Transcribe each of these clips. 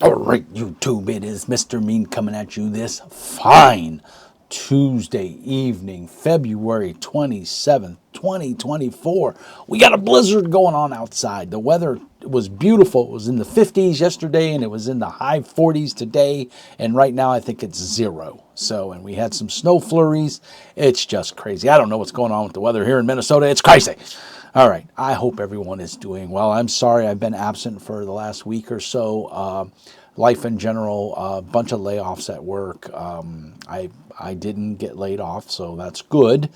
All right, YouTube, it is Mr. Mean coming at you this fine Tuesday evening, February 27th, 2024. We got a blizzard going on outside. The weather was beautiful. It was in the 50s yesterday and it was in the high 40s today. And right now I think it's 0. So, and we had some snow flurries. It's just crazy. I don't know what's going on with the weather here in Minnesota. It's crazy. All right. I hope everyone is doing well. I'm sorry I've been absent for the last week or so. Life in general, a bunch of layoffs at work. I didn't get laid off, so that's good.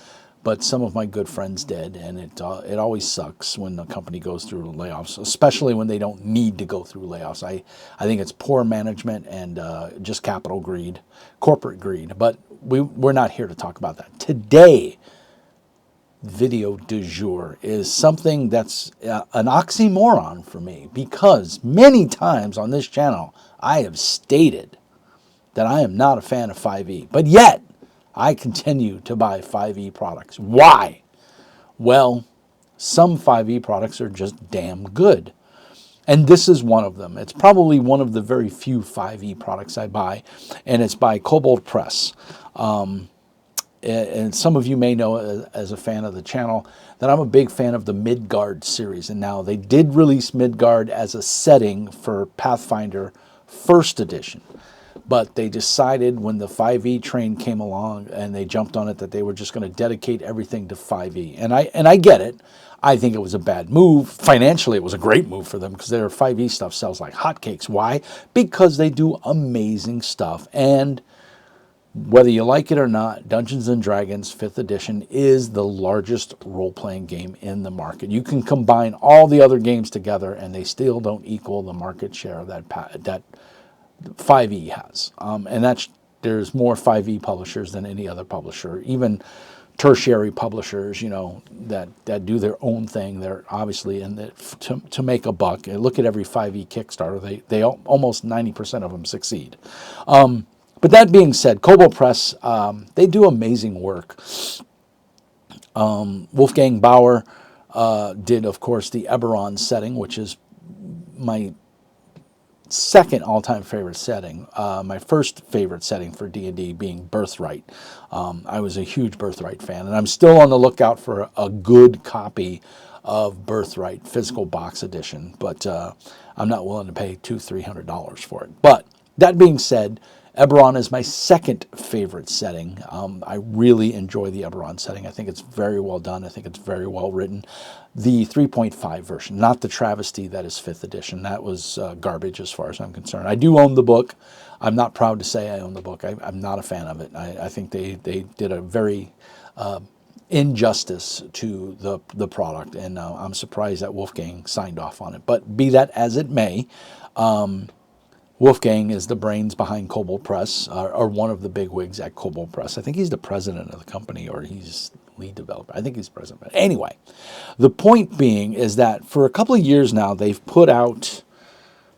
But some of my good friends did, and it always sucks when the company goes through layoffs, especially when they don't need to go through layoffs. I think it's poor management and just capital greed, corporate greed. But we're not here to talk about that today. Video du jour is something that's an oxymoron for me, because many times on this channel I have stated that I am not a fan of 5e, but yet I continue to buy 5e products. Why? Well, some 5e products are just damn good. And this is one of them. It's probably one of the very few 5e products I buy, and it's by Cobalt Press. And some of you may know, as a fan of the channel, that I'm a big fan of the Midgard series. And now they did release Midgard as a setting for Pathfinder First Edition. But they decided when the 5e train came along and they jumped on it that they were just going to dedicate everything to 5e. And I get it. I think it was a bad move. Financially, it was a great move for them because their 5e stuff sells like hotcakes. Why? Because they do amazing stuff. And whether you like it or not, Dungeons & Dragons 5th edition is the largest role-playing game in the market. You can combine all the other games together and they still don't equal the market share that 5e has. And there's more 5e publishers than any other publisher. Even tertiary publishers, that do their own thing. They're obviously in it to make a buck. And look at every 5e Kickstarter. They almost 90% of them succeed. But that being said, Cobalt Press, they do amazing work. Wolfgang Bauer did, of course, the Eberron setting, which is my second all-time favorite setting. My first favorite setting for D&D being Birthright. I was a huge Birthright fan, and I'm still on the lookout for a good copy of Birthright, physical box edition, but I'm not willing to pay $200-300 for it. But that being said, Eberron is my second favorite setting. I really enjoy the Eberron setting. I think it's very well done. I think it's very well written. The 3.5 version, not the travesty that is 5th edition. That was garbage as far as I'm concerned. I do own the book. I'm not proud to say I own the book. I'm not a fan of it. I think they did a very injustice to the product, and I'm surprised that Wolfgang signed off on it. But be that as it may, Wolfgang is the brains behind Cobalt Press, or one of the big wigs at Cobalt Press. I think he's the president of the company, or he's lead developer. I think he's president. But anyway, the point being is that for a couple of years now, they've put out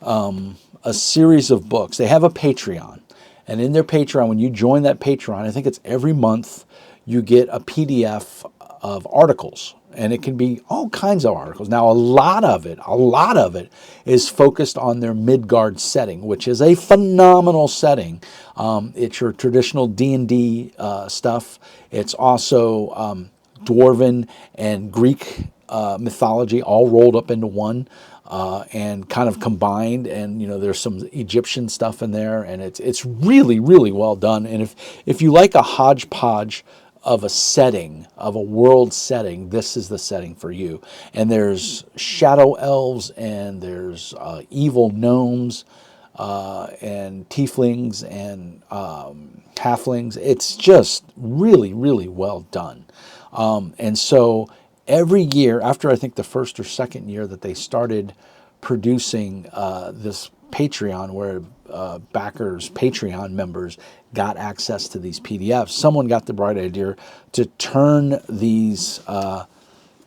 a series of books. They have a Patreon. And in their Patreon, when you join that Patreon, I think it's every month, you get a PDF of articles. And it can be all kinds of articles. Now, a lot of it is focused on their Midgard setting, which is a phenomenal setting. It's your traditional D&D stuff. It's also Dwarven and Greek mythology all rolled up into one and kind of combined. And, there's some Egyptian stuff in there. And it's really, really well done. And if you like a hodgepodge of a setting, of a world setting, this is the setting for you. And there's shadow elves, and there's evil gnomes, and tieflings, and halflings. It's just really, really well done. And so every year, after I think the first or second year that they started producing this Patreon, where backers, Patreon members, got access to these PDFs, someone got the bright idea to turn these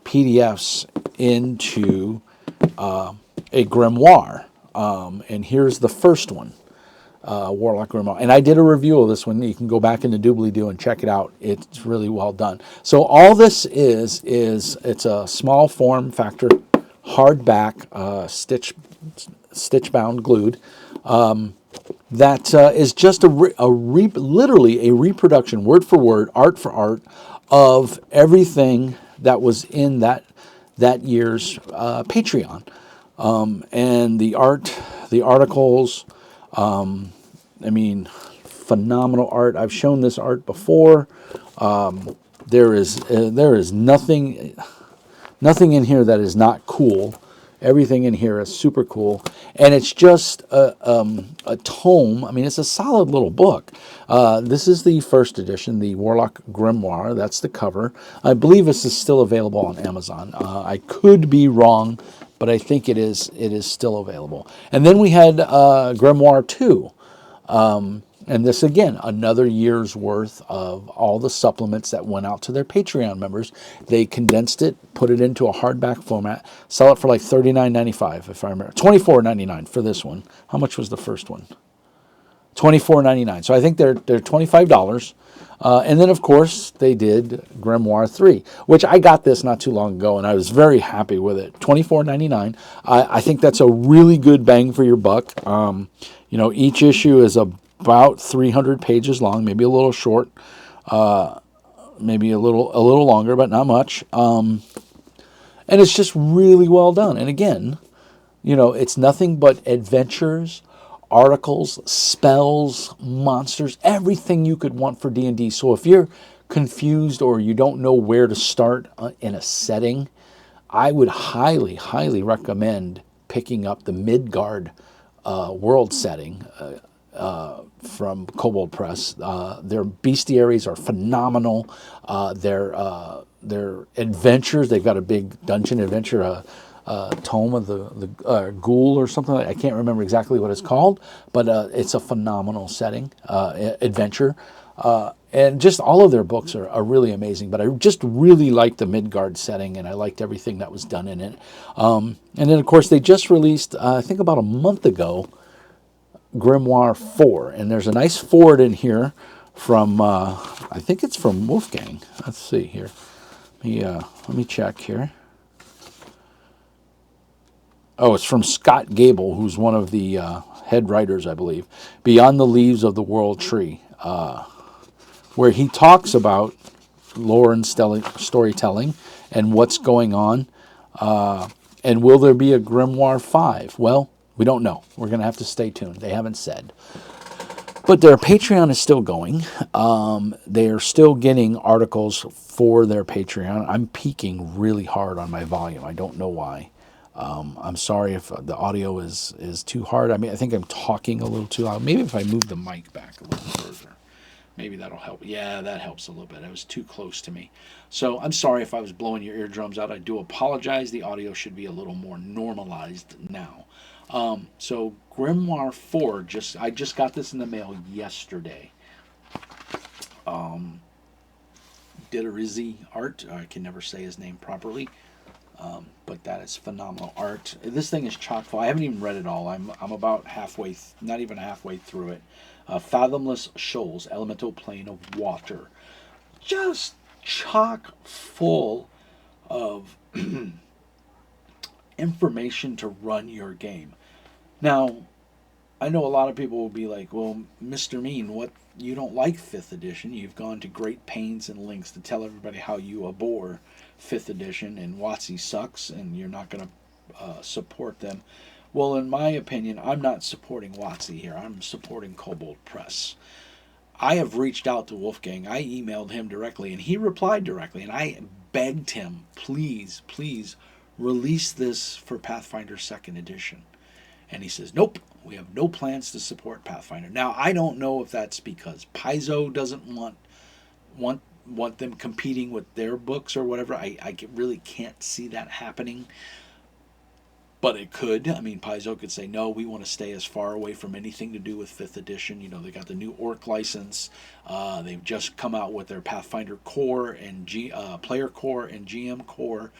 PDFs into a grimoire. And here's the first one, Warlock Grimoire. And I did a review of this one. You can go back into Doobly-Doo and check it out. It's really well done. So all this is it's a small form factor, hardback, stitch bound, glued. that is just literally a reproduction, word for word, art for art, of everything that was in that year's Patreon, and the art, the articles. I mean, phenomenal art. I've shown this art before. There is nothing in here that is not cool. Everything in here is super cool, and it's just a tome. I mean, it's a solid little book. This is the first edition, the Warlock Grimoire. That's the cover. I believe this is still available on Amazon. I could be wrong, but I think it is. It is still available. And then we had Grimoire 2. And this, again, another year's worth of all the supplements that went out to their Patreon members. They condensed it, put it into a hardback format, sell it for like $39.95, if I remember. $24.99 for this one. How much was the first one? $24.99. So I think they're $25. And then, of course, they did Grimoire 3, which I got this not too long ago, and I was very happy with it. $24.99. I think that's a really good bang for your buck. Each issue is about 300 pages long, maybe a little short, maybe a little longer, but not much. And it's just really well done. And again, it's nothing but adventures, articles, spells, monsters, everything you could want for D&D. So if you're confused or you don't know where to start in a setting, I would highly, highly recommend picking up the Midgard world setting from Kobold Press. Their bestiaries are phenomenal. Their adventures, they've got a big dungeon adventure, Tome of the Ghoul or something. I can't remember exactly what it's called, but it's a phenomenal setting, adventure. And just all of their books are really amazing. But I just really liked the Midgard setting, and I liked everything that was done in it. And then, of course, they just released, I think about a month ago, Grimoire 4. And there's a nice forward in here from, I think it's from Wolfgang. Let's see here. Let me check here. Oh, it's from Scott Gable, who's one of the head writers, I believe. Beyond the Leaves of the World Tree, where he talks about lore and storytelling and what's going on. And will there be a Grimoire 5? Well, we don't know. We're going to have to stay tuned. They haven't said. But their Patreon is still going. They are still getting articles for their Patreon. I'm peaking really hard on my volume. I don't know why. I'm sorry if the audio is too hard. I think I'm talking a little too loud. Maybe if I move the mic back a little further, maybe that'll help. Yeah, that helps a little bit. It was too close to me. So I'm sorry if I was blowing your eardrums out. I do apologize. The audio should be a little more normalized now. So Grimoire 4, I just got this in the mail yesterday. Diderizi art. I can never say his name properly. But that is phenomenal art. This thing is chock full. I haven't even read it all. I'm about halfway, not even halfway through it. Fathomless Shoals, Elemental Plane of Water. Just chock full of information to run your game. Now, I know a lot of people will be like, well, Mr. Mean, what, you don't like 5th edition. You've gone to great pains and lengths to tell everybody how you abhor 5th edition and WotC sucks and you're not going to support them. Well, in my opinion, I'm not supporting WotC here. I'm supporting Kobold Press. I have reached out to Wolfgang. I emailed him directly and he replied directly, and I begged him, please, please release this for Pathfinder 2nd edition. And he says, nope, we have no plans to support Pathfinder. Now, I don't know if that's because Paizo doesn't want them competing with their books or whatever. I really can't see that happening. But it could. I mean, Paizo could say, no, we want to stay as far away from anything to do with 5th edition. You know, they got the new Orc license. They've just come out with their Pathfinder Core and Player Core and GM Core,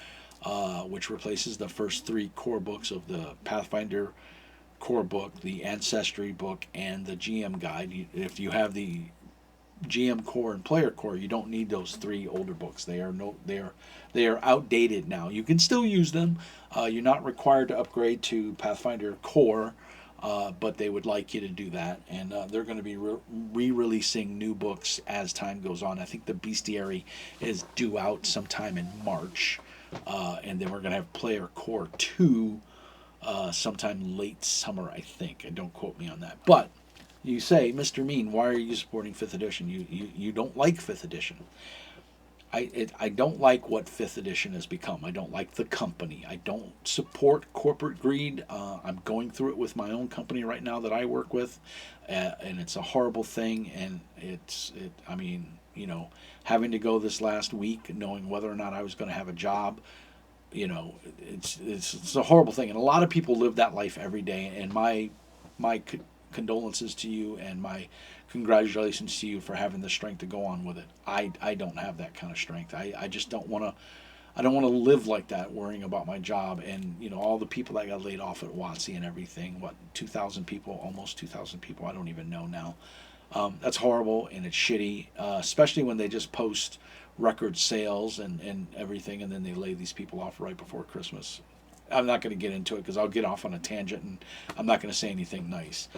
which replaces the first 3 core books of the Pathfinder core book, the Ancestry book, and the GM guide. If you have the GM core and player core, you don't need those 3 older books. They are outdated now. You can still use them. You're not required to upgrade to Pathfinder core but they would like you to do that. And they're going to be re-releasing new books as time goes on. I think the Bestiary is due out sometime in March, and then we're going to have Player Core 2 sometime late summer, I think. And don't quote me on that. But you say, Mr. Mean, why are you supporting 5th edition? You don't like 5th edition. I don't like what 5th edition has become. I don't like the company. I don't support corporate greed. I'm going through it with my own company right now that I work with, and it's a horrible thing. And I mean, having to go this last week, knowing whether or not I was going to have a job, it's a horrible thing. And a lot of people live that life every day. And my condolences to you and my congratulations to you for having the strength to go on with it. I don't have that kind of strength. I just don't want to. I don't want to live like that, worrying about my job and all the people that got laid off at WotC and everything. What 2,000 people, almost 2,000 people. I don't even know now. That's horrible and it's shitty, especially when they just post record sales and everything, and then they lay these people off right before Christmas. I'm not going to get into it because I'll get off on a tangent and I'm not going to say anything nice.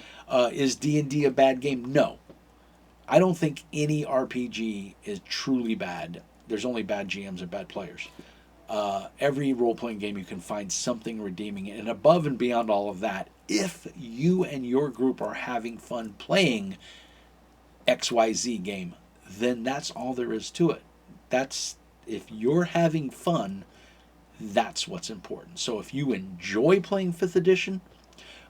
Is D&D a bad game? No. I don't think any RPG is truly bad. There's only bad GMs and bad players. Every role-playing game you can find something redeeming. And above and beyond all of that, if you and your group are having fun playing XYZ game, then that's all there is to it. If you're having fun, that's what's important. So if you enjoy playing 5th edition,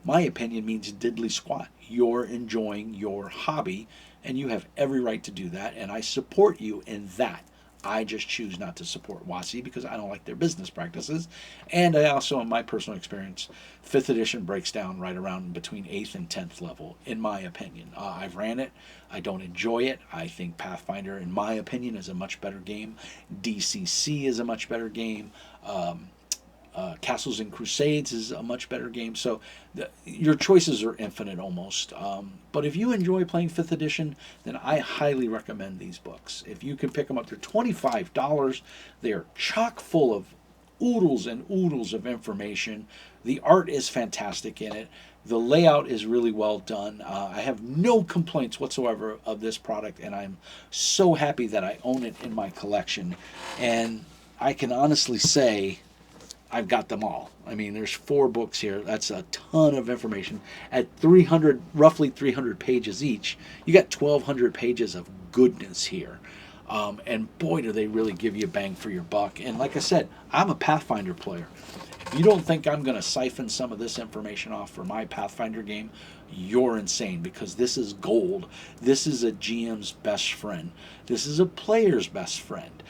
my opinion means diddly squat. You're enjoying your hobby, and you have every right to do that, and I support you in that. I just choose not to support WotC because I don't like their business practices. And I also, in my personal experience, 5th edition breaks down right around between 8th and 10th level, in my opinion. I've ran it. I don't enjoy it. I think Pathfinder, in my opinion, is a much better game. DCC is a much better game. Castles and Crusades is a much better game. So your choices are infinite almost. But if you enjoy playing 5th edition, then I highly recommend these books. If you can pick them up, they're $25. They're chock full of oodles and oodles of information. The art is fantastic in it. The layout is really well done. I have no complaints whatsoever of this product, and I'm so happy that I own it in my collection. And I can honestly say I've got them all. I mean, there's 4 books here. That's a ton of information. At roughly 300 pages each, you got 1,200 pages of goodness here. And boy, do they really give you a bang for your buck. And like I said, I'm a Pathfinder player. If you don't think I'm going to siphon some of this information off for my Pathfinder game, you're insane, because this is gold. This is a GM's best friend. This is a player's best friend.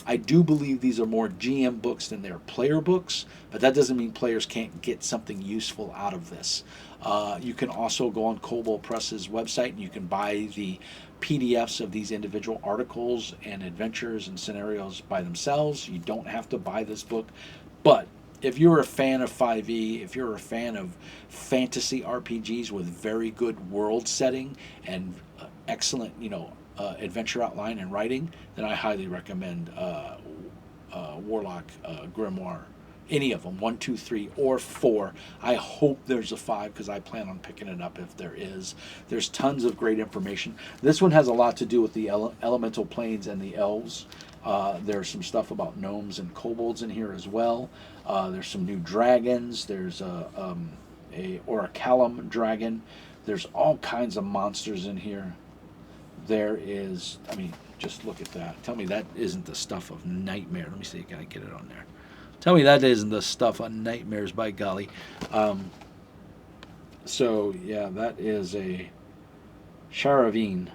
I do believe these are more GM books than they're player books, but that doesn't mean players can't get something useful out of this. You can also go on Kobold Press's website and you can buy the PDFs of these individual articles and adventures and scenarios by themselves. You don't have to buy this book. But if you're a fan of 5e, if you're a fan of fantasy RPGs with very good world setting and excellent, adventure outline and writing, then I highly recommend Warlock Grimoire. Any of them, 1, 2, 3, or 4. I hope there's a 5 because I plan on picking it up if there is. There's tons of great information. This one has a lot to do with the elemental planes and the elves. There's some stuff about gnomes and kobolds in here as well. There's some new dragons. There's a Orichalcum dragon. There's all kinds of monsters in here. There is, just look at that. Tell me that isn't the stuff of nightmare. Let me see, can I get it on there? Tell me that isn't the stuff of nightmares, by golly. So, yeah, that is a Charavine,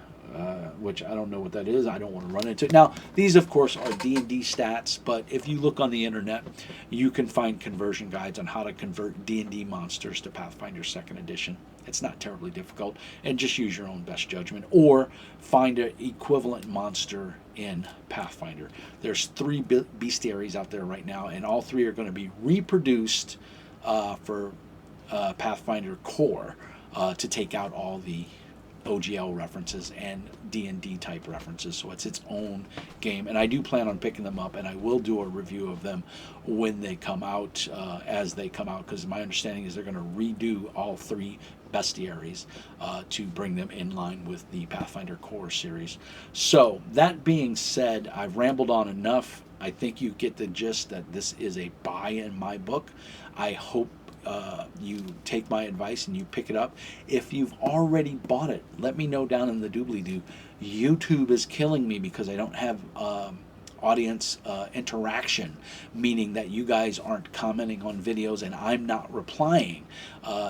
which I don't know what that is. I don't want to run into it. Now, these, of course, are D&D stats, but if you look on the internet, you can find conversion guides on how to convert D&D monsters to Pathfinder 2nd Edition. It's not terribly difficult, and just use your own best judgment, or find an equivalent monster in Pathfinder. There's 3 bestiaries out there right now, and all 3 are going to be reproduced for Pathfinder Core to take out all the OGL references and D&D type references, so it's its own game. And I do plan on picking them up, and I will do a review of them when they come out, as they come out, because my understanding is they're going to redo all 3 bestiaries to bring them in line with the Pathfinder Core series. So that being said, I've rambled on enough. I think you get the gist that this is a buy in my book. I hope you take my advice and you pick it up. If you've already bought it, let me know down in the doobly-doo. YouTube is killing me because I don't have audience interaction, meaning that you guys aren't commenting on videos and I'm not replying.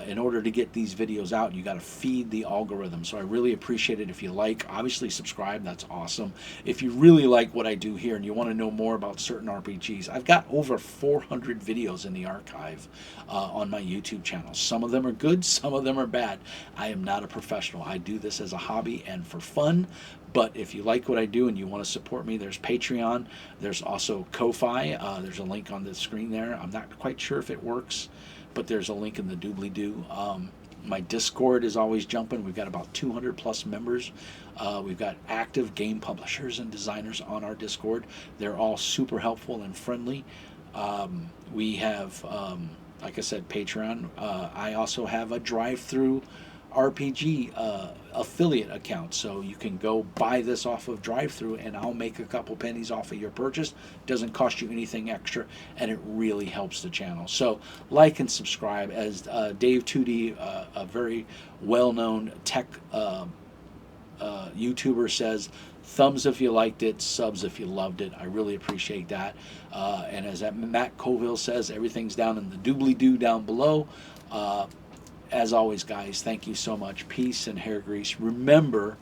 In order to get these videos out, you got to feed the algorithm. So I really appreciate it if you like. Obviously subscribe, that's awesome. If you really like what I do here and you want to know more about certain RPGs, I've got over 400 videos in the archive on my YouTube channel. Some of them are good, some of them are bad. I am not a professional. I do this as a hobby and for fun. But if you like what I do and you want to support me, there's Patreon. There's also Ko-Fi. There's a link on the screen there. I'm not quite sure if it works, but there's a link in the doobly-doo. My Discord is always jumping. We've got about 200 plus members. We've got active game publishers and designers on our Discord. They're all super helpful and friendly. We have, like I said, Patreon. I also have a drive-through RPG affiliate account, so you can go buy this off of drive-through and I'll make a couple pennies off of your purchase. Doesn't cost you anything extra and it really helps the channel. So like and subscribe. As Dave 2D, a very well-known tech YouTuber, says, thumbs if you liked it, subs if you loved it. I really appreciate that. And as Matt Colville says, everything's down in the doobly-doo down below. As always, guys, thank you so much. Peace and hair grease. Remember,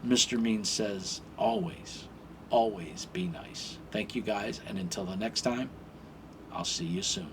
Mr. Mean says, always, always be nice. Thank you, guys, and until the next time, I'll see you soon.